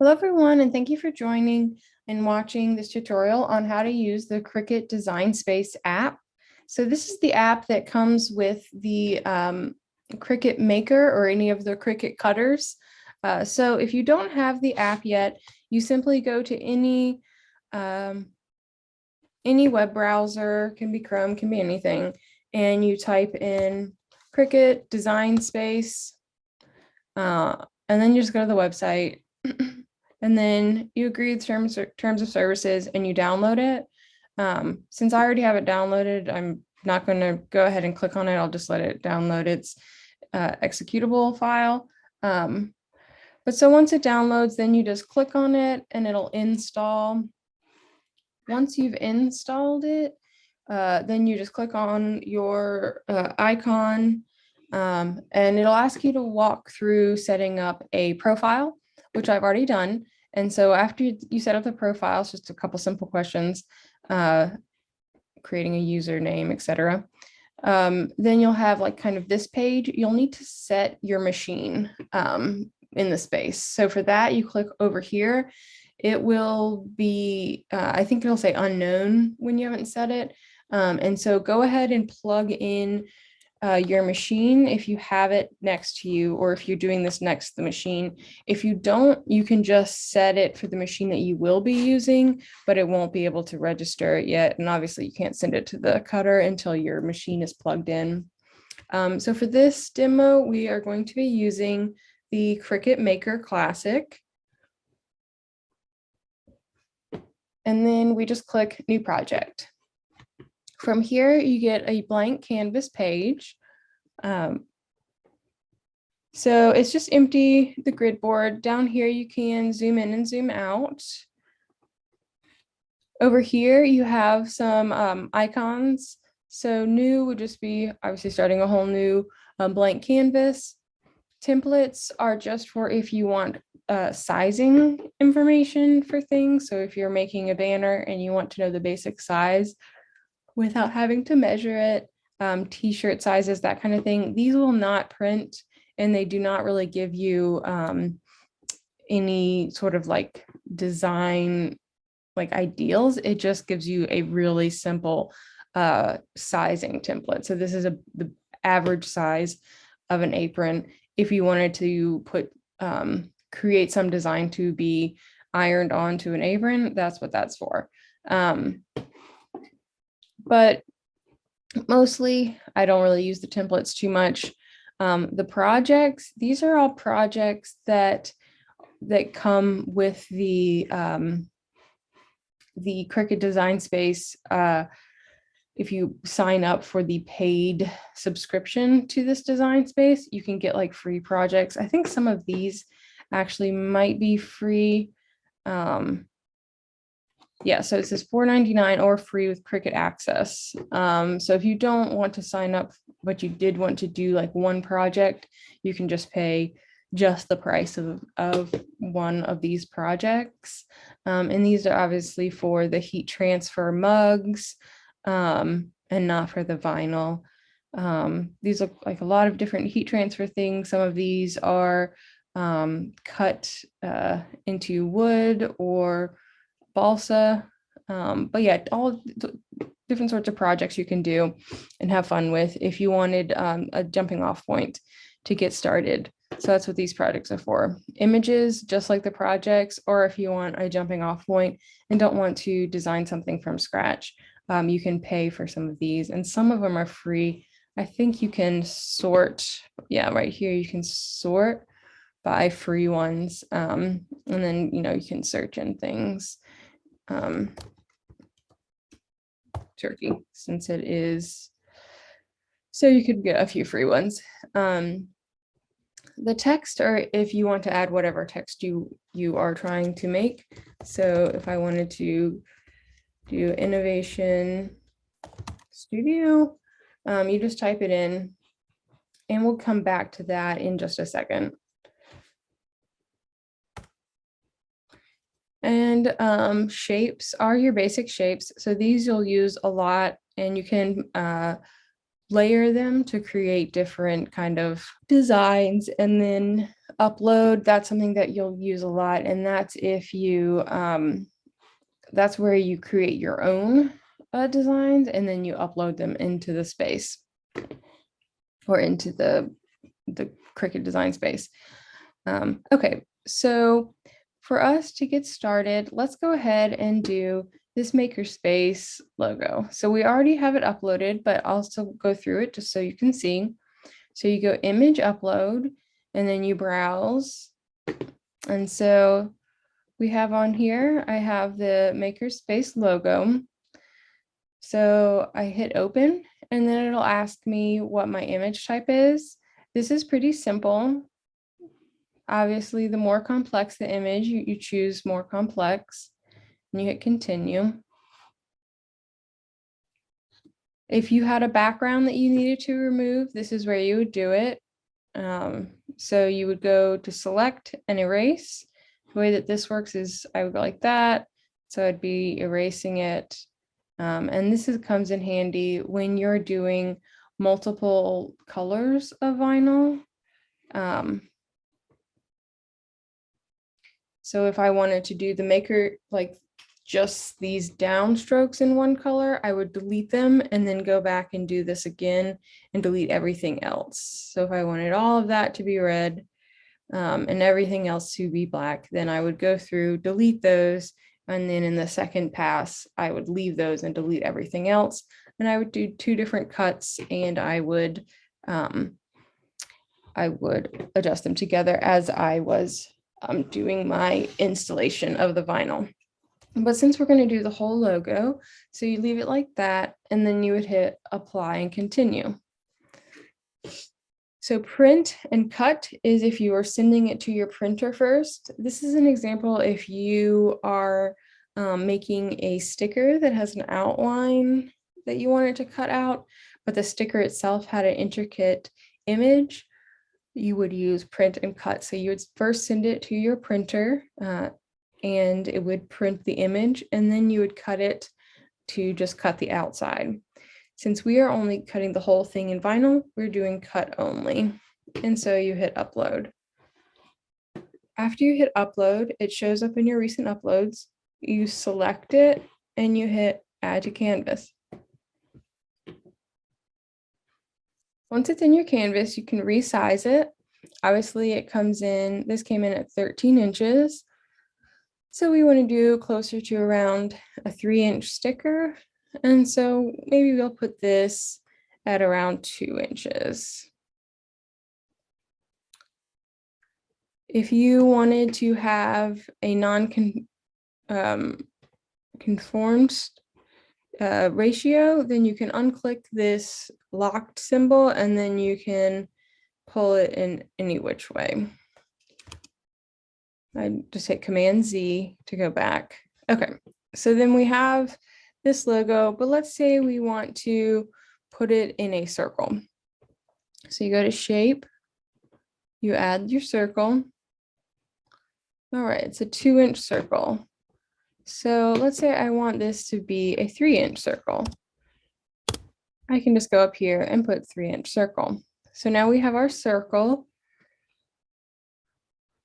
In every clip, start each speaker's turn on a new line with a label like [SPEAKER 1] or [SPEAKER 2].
[SPEAKER 1] Hello everyone, and thank you for joining and watching this tutorial on how to use the Cricut Design Space app. So this is the app that comes with the Cricut Maker or any of the Cricut cutters. So if you don't have the app yet, you simply go to any web browser, can be Chrome, can be anything, and you type in Cricut Design Space, and then you just go to the website. And then you agree to terms of services and you download it. Since I already have it downloaded, I'm not going to go ahead and click on it. I'll just let it download its executable file. But so once it downloads, then you just click on it and it'll install. Once you've installed it, then you just click on your icon, and it'll ask you to walk through setting up a profile, which I've already done. And so after you set up the profile, it's just a couple simple questions, creating a username, etc. Then you'll have like kind of this page. You'll need to set your machine in the space. So for that, you click over here. It will be, I think it'll say unknown when you haven't set it. And so go ahead and plug in your machine if you have it next to you, or if you're doing this next to the machine. If you don't, you can just set it for the machine that you will be using, but it won't be able to register it yet. And obviously you can't send it to the cutter until your machine is plugged in. So for this demo, we are going to be using the Cricut Maker Classic. And then we just click New Project. From here, you get a blank canvas page. So it's just empty, the grid board. Down here, you can zoom in and zoom out. Over here, you have some icons. So new would just be obviously starting a whole new blank canvas. Templates are just for if you want sizing information for things. So if you're making a banner and you want to know the basic size without having to measure it, t-shirt sizes, that kind of thing, these will not print, and they do not really give you any sort of like design like ideals. It just gives you a really simple sizing template. So this is the average size of an apron. If you wanted to put create some design to be ironed onto an apron, that's what that's for. But mostly, I don't really use the templates too much. The projects, these are all projects that come with the Cricut Design Space. If you sign up for the paid subscription to this design space, you can get like free projects. I think some of these actually might be free. Yeah, so it says $4.99 or free with Cricut Access. So if you don't want to sign up, but you did want to do like one project, you can just pay just the price of one of these projects. And these are obviously for the heat transfer mugs, and not for the vinyl. These look like a lot of different heat transfer things. Some of these are cut into wood or balsa, but yeah, all different sorts of projects you can do and have fun with if you wanted a jumping off point to get started. So that's what these projects are for. Images, just like the projects, or if you want a jumping off point and don't want to design something from scratch, you can pay for some of these, and some of them are free. I think you can sort, yeah, right here you can sort by free ones, and then you can search in things. Turkey, since it is, so you could get a few free ones. The text, or if you want to add whatever text you are trying to make. So if I wanted to do Innovation Studio, you just type it in, and we'll come back to that in just a second. And shapes are your basic shapes. So these you'll use a lot, and you can layer them to create different kind of designs. And then upload, that's something that you'll use a lot. And that's if you, that's where you create your own designs and then you upload them into the space or into the Cricut design space. Okay, so for us to get started, let's go ahead and do this makerspace logo. So we already have it uploaded, but I'll still go through it just so you can see. So you go image upload and then you browse. And so we have on here, I have the makerspace logo. So I hit open and then it'll ask me what my image type is. This is pretty simple. Obviously, the more complex the image, you choose more complex and you hit continue. If you had a background that you needed to remove, this is where you would do it. So you would go to select and erase. The way that this works is I would go like that. So I'd be erasing it. And this comes in handy when you're doing multiple colors of vinyl. So if I wanted to do the maker, like just these downstrokes in one color, I would delete them and then go back and do this again and delete everything else. So if I wanted all of that to be red and everything else to be black, then I would go through, delete those, and then in the second pass, I would leave those and delete everything else. And I would do 2 different cuts and I would adjust them together as I was doing my installation of the vinyl. But since we're going to do the whole logo, so you leave it like that, and then you would hit apply and continue. So print and cut is if you are sending it to your printer first. This is an example if you are making a sticker that has an outline that you wanted to cut out, but the sticker itself had an intricate image, you would use print and cut. So you would first send it to your printer and it would print the image, and then you would cut it to just cut the outside. Since we are only cutting the whole thing in vinyl, we're doing cut only. And so you hit upload. After you hit upload, it shows up in your recent uploads. You select it and you hit add to canvas. Once it's in your canvas, you can resize it. Obviously it comes in, this came in at 13 inches. So we want to do closer to around a 3-inch sticker. And so maybe we'll put this at around 2 inches. If you wanted to have a non-conformed ratio, then you can unclick this locked symbol and then you can pull it in any which way. I just hit Command Z to go back. Okay, so then we have this logo, but let's say we want to put it in a circle. So you go to shape, you add your circle. All right, it's a 2-inch circle. So let's say I want this to be a 3-inch circle. I can just go up here and put 3-inch circle. So now we have our circle.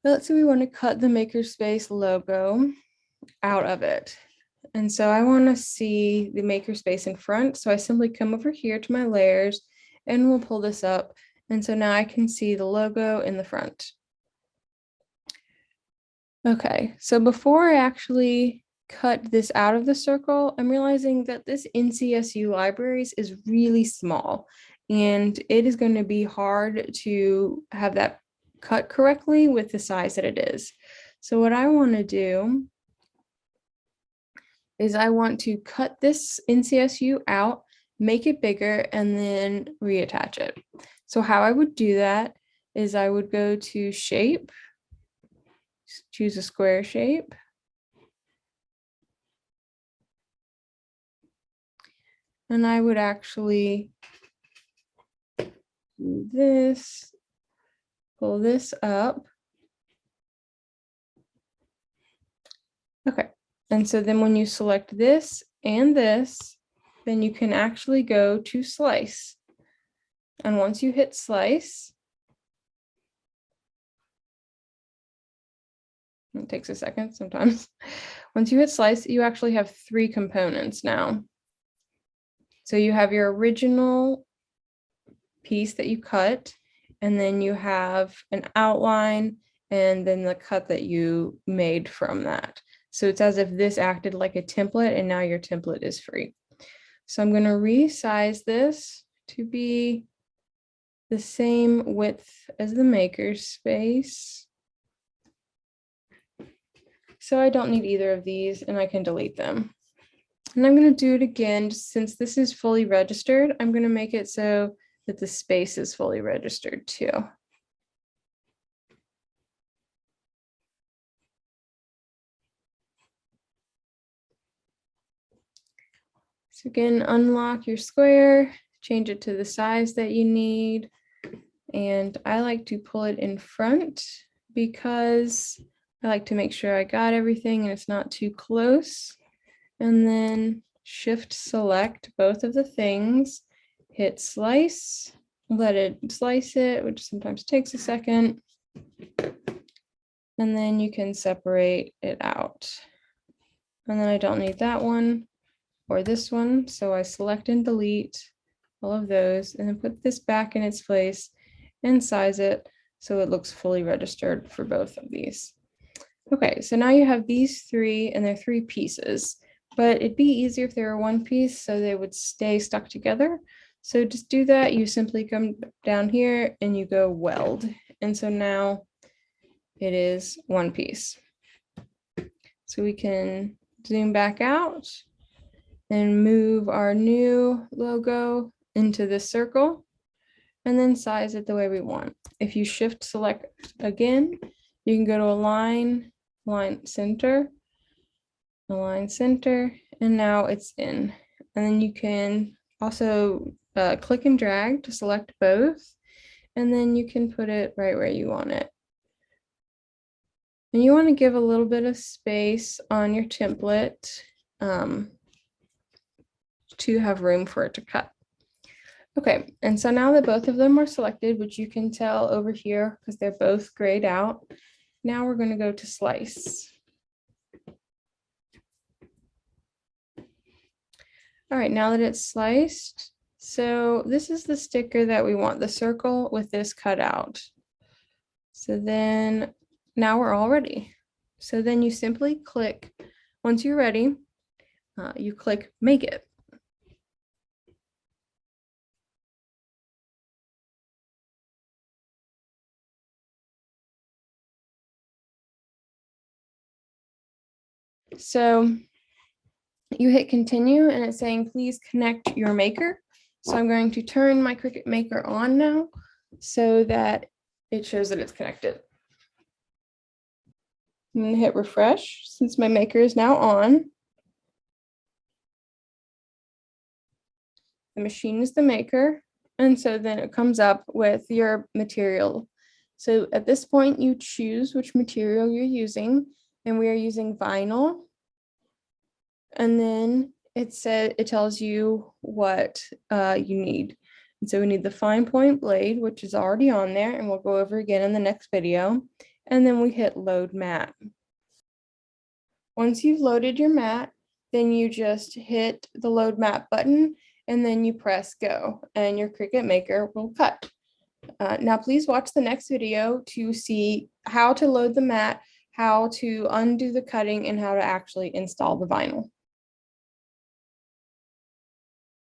[SPEAKER 1] Let's say we want to cut the makerspace logo out of it. And so I want to see the makerspace in front. So I simply come over here to my layers and we'll pull this up. And so now I can see the logo in the front. Okay, so before I actually cut this out of the circle, I'm realizing that this NCSU libraries is really small and it is going to be hard to have that cut correctly with the size that it is. So what I want to do is I want to cut this NCSU out, make it bigger, and then reattach it. So how I would do that is I would go to shape, choose a square shape. And I would actually do this, pull this up. Okay, and so then when you select this and this, then you can actually go to slice. And once you hit slice, It takes a second sometimes. Once you hit slice, you actually have 3 components now. So you have your original piece that you cut, and then you have an outline, and then the cut that you made from that. So it's as if this acted like a template, and now your template is free. So I'm going to resize this to be the same width as the maker space. So I don't need either of these, and I can delete them. And I'm going to do it again. Since this is fully registered, I'm going to make it so that the space is fully registered too. So again, unlock your square, change it to the size that you need. And I like to pull it in front because I like to make sure I got everything and it's not too close. And then shift select both of the things, hit slice, let it slice it, which sometimes takes a second. And then you can separate it out. And then I don't need that one or this one. So I select and delete all of those and then put this back in its place and size it so it looks fully registered for both of these. Okay, so now you have these 3 and they're 3 pieces, but it'd be easier if they were 1 piece so they would stay stuck together. So just do that. You simply come down here and you go weld. And so now it is 1 piece. So we can zoom back out and move our new logo into this circle and then size it the way we want. If you shift select again, you can go to align center, and now it's in. And then you can also click and drag to select both, and then you can put it right where you want it. And you want to give a little bit of space on your template to have room for it to cut. Okay, and so now that both of them are selected, which you can tell over here because they're both grayed out, now we're going to go to slice. All right, now that it's sliced, so this is the sticker that we want, the circle with this cut out. So then now we're all ready. So then you simply click, once you're ready, you click make it. So you hit continue and it's saying, please connect your maker. So I'm going to turn my Cricut Maker on now so that it shows that it's connected. I'm going to hit refresh since my maker is now on. The machine is the maker. And so then it comes up with your material. So at this point, you choose which material you're using, and we are using vinyl. And then it tells you what you need. And so we need the fine point blade, which is already on there, and we'll go over again in the next video. And then we hit load mat. Once you've loaded your mat, then you just hit the load mat button and then you press go and your Cricut Maker will cut. Now please watch the next video to see how to load the mat, how to undo the cutting, and how to actually install the vinyl.